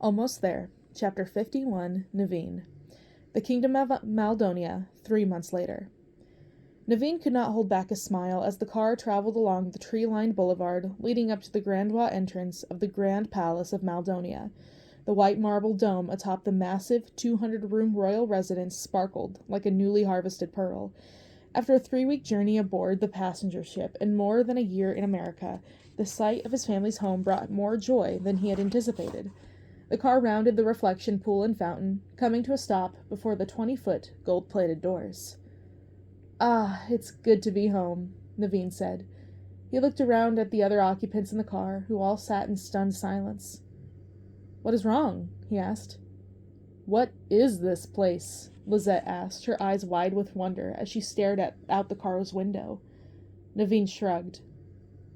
Almost there. Chapter 51, Naveen. The Kingdom of Maldonia, 3 months later. Naveen could not hold back a smile as the car traveled along the tree-lined boulevard leading up to the Grandois entrance of the Grand Palace of Maldonia. The white marble dome atop the massive 200-room royal residence sparkled like a newly harvested pearl. After a 3-week journey aboard the passenger ship and more than a year in America, the sight of his family's home brought more joy than he had anticipated. The car rounded the reflection pool and fountain, coming to a stop before the 20-foot gold-plated doors. "Ah, it's good to be home," Naveen said. He looked around at the other occupants in the car, who all sat in stunned silence. "What is wrong?" he asked. "What is this place?" Lizette asked, her eyes wide with wonder as she stared out the car's window. Naveen shrugged.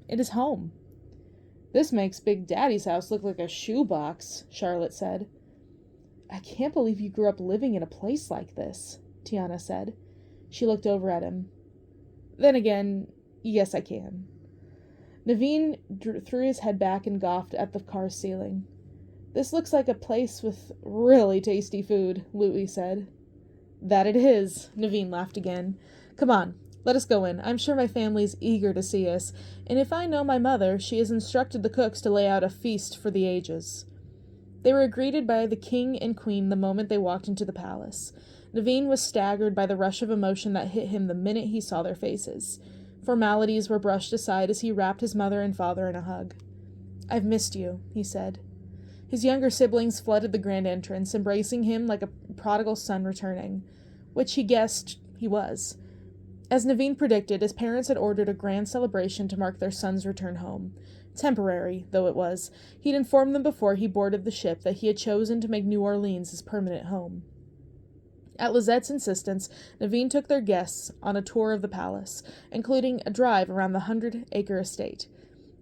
"It is home." "This makes Big Daddy's house look like a shoebox," Charlotte said. "I can't believe you grew up living in a place like this," Tiana said. She looked over at him. "Then again, yes, I can." Naveen threw his head back and gawked at the car's ceiling. "This looks like a place with really tasty food," Louie said. "That it is," Naveen laughed again. "Come on, let us go in. I'm sure my family's eager to see us, and if I know my mother, she has instructed the cooks to lay out a feast for the ages." They were greeted by the king and queen the moment they walked into the palace. Naveen was staggered by the rush of emotion that hit him the minute he saw their faces. Formalities were brushed aside as he wrapped his mother and father in a hug. "I've missed you," he said. His younger siblings flooded the grand entrance, embracing him like a prodigal son returning, which he guessed he was. As Naveen predicted, his parents had ordered a grand celebration to mark their son's return home. Temporary, though it was, he'd informed them before he boarded the ship that he had chosen to make New Orleans his permanent home. At Lizette's insistence, Naveen took their guests on a tour of the palace, including a drive around the 100-acre estate.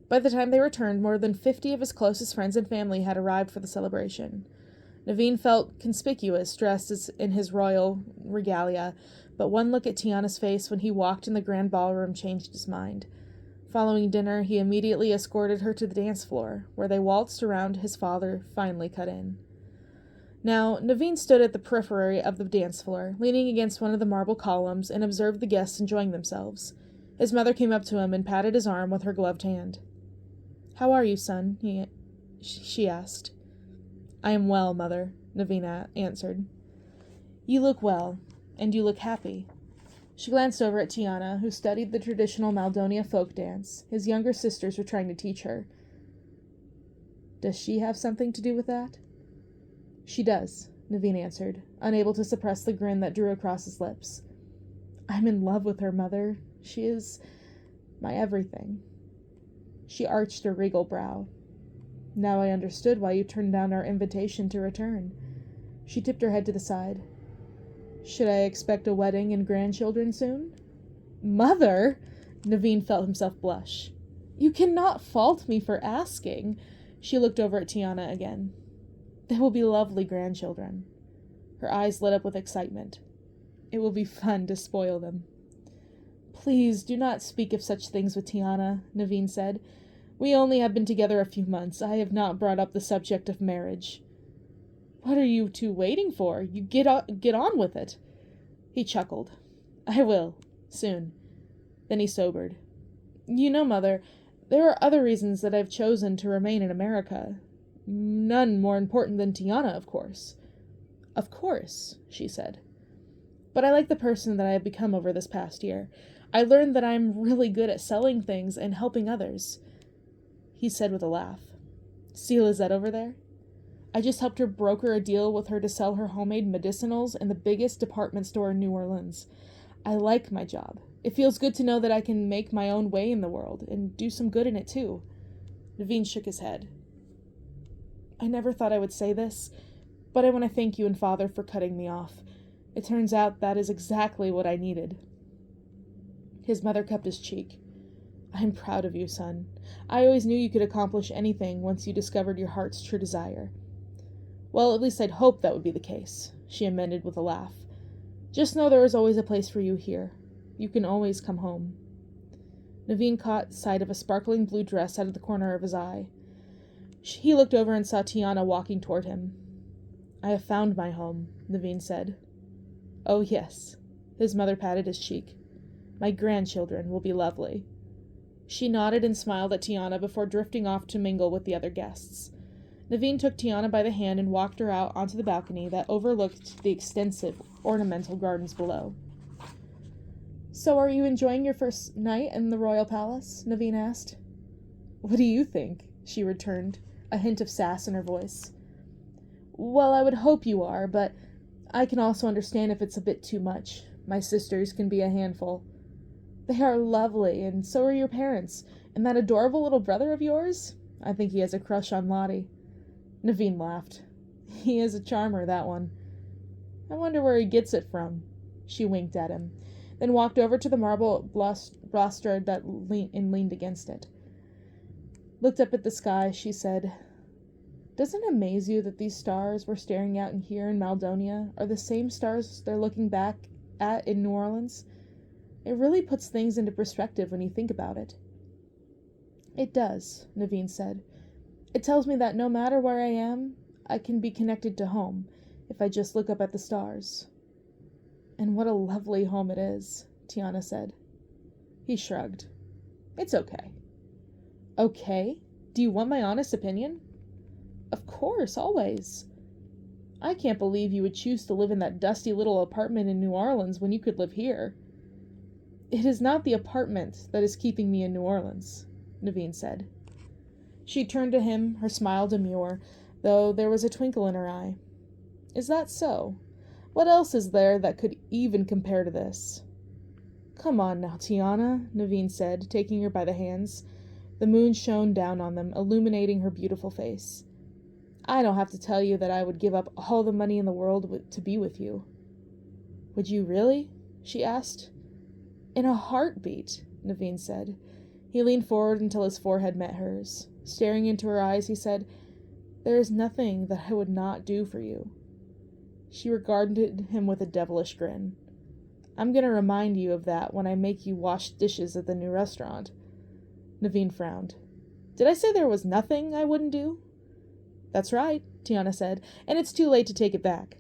By the time they returned, more than 50 of his closest friends and family had arrived for the celebration. Naveen felt conspicuous, dressed in his royal regalia, but one look at Tiana's face when he walked in the grand ballroom changed his mind. Following dinner, he immediately escorted her to the dance floor, where they waltzed around his father finally cut in. Now, Naveen stood at the periphery of the dance floor, leaning against one of the marble columns, and observed the guests enjoying themselves. His mother came up to him and patted his arm with her gloved hand. "How are you, son?" she asked. "I am well, mother," Naveen answered. "You look well, and you look happy." She glanced over at Tiana, who studied the traditional Maldonia folk dance his younger sisters were trying to teach her. "Does she have something to do with that?" "She does," Naveen answered, unable to suppress the grin that drew across his lips. "I'm in love with her, mother. She is my everything." She arched her regal brow. "Now I understood why you turned down our invitation to return." She tipped her head to the side. "Should I expect a wedding and grandchildren soon?" "Mother!" Naveen felt himself blush. "You cannot fault me for asking." She looked over at Tiana again. "They will be lovely grandchildren." Her eyes lit up with excitement. "It will be fun to spoil them." "Please do not speak of such things with Tiana," Naveen said. "We only have been together a few months. I have not brought up the subject of marriage." "What are you two waiting for? You get on with it." He chuckled. "I will. Soon." Then he sobered. "You know, Mother, there are other reasons that I've chosen to remain in America. None more important than Tiana, of course." "Of course," she said. "But I like the person that I have become over this past year. I learned that I'm really good at selling things and helping others." He said with a laugh. "See Lizette over there? I just helped her broker a deal with her to sell her homemade medicinals in the biggest department store in New Orleans. I like my job. It feels good to know that I can make my own way in the world and do some good in it too." Naveen shook his head. "I never thought I would say this, but I want to thank you and Father for cutting me off. It turns out that is exactly what I needed." His mother cupped his cheek. "I'm proud of you, son. I always knew you could accomplish anything once you discovered your heart's true desire." "Well, at least I'd hoped that would be the case," she amended with a laugh. "Just know there is always a place for you here. You can always come home." Naveen caught sight of a sparkling blue dress out of the corner of his eye. He looked over and saw Tiana walking toward him. "I have found my home," Naveen said. "Oh, yes." His mother patted his cheek. "My grandchildren will be lovely." She nodded and smiled at Tiana before drifting off to mingle with the other guests. Naveen took Tiana by the hand and walked her out onto the balcony that overlooked the extensive ornamental gardens below. "So are you enjoying your first night in the royal palace?" Naveen asked. "What do you think?" she returned, a hint of sass in her voice. "Well, I would hope you are, but I can also understand if it's a bit too much. My sisters can be a handful." "They are lovely, and so are your parents. And that adorable little brother of yours? I think he has a crush on Lottie." Naveen laughed. "He is a charmer, that one. I wonder where he gets it from." She winked at him, then walked over to the marble balustrade that leaned against it. Looked up at the sky, she said, "Doesn't it amaze you that these stars we're staring at here in Maldonia are the same stars they're looking back at in New Orleans? It really puts things into perspective when you think about it." "It does," Naveen said. "It tells me that no matter where I am, I can be connected to home, if I just look up at the stars." "And what a lovely home it is," Tiana said. He shrugged. "It's okay." "Okay? Do you want my honest opinion?" "Of course, always." "I can't believe you would choose to live in that dusty little apartment in New Orleans when you could live here." "It is not the apartment that is keeping me in New Orleans," Naveen said. She turned to him, her smile demure, though there was a twinkle in her eye. "Is that so? What else is there that could even compare to this?" "Come on now, Tiana," Naveen said, taking her by the hands. The moon shone down on them, illuminating her beautiful face. "I don't have to tell you that I would give up all the money in the world to be with you." "Would you really?" she asked. "In a heartbeat," Naveen said. He leaned forward until his forehead met hers. Staring into her eyes, he said, "There is nothing that I would not do for you." She regarded him with a devilish grin. "I'm going to remind you of that when I make you wash dishes at the new restaurant." Naveen frowned. "Did I say there was nothing I wouldn't do?" "That's right," Tiana said, "and it's too late to take it back."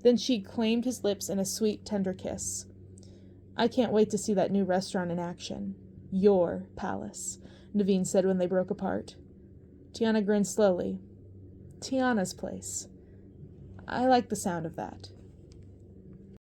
Then she claimed his lips in a sweet, tender kiss. "I can't wait to see that new restaurant in action. Your palace," Naveen said when they broke apart. Tiana grinned slowly. "Tiana's place. I like the sound of that."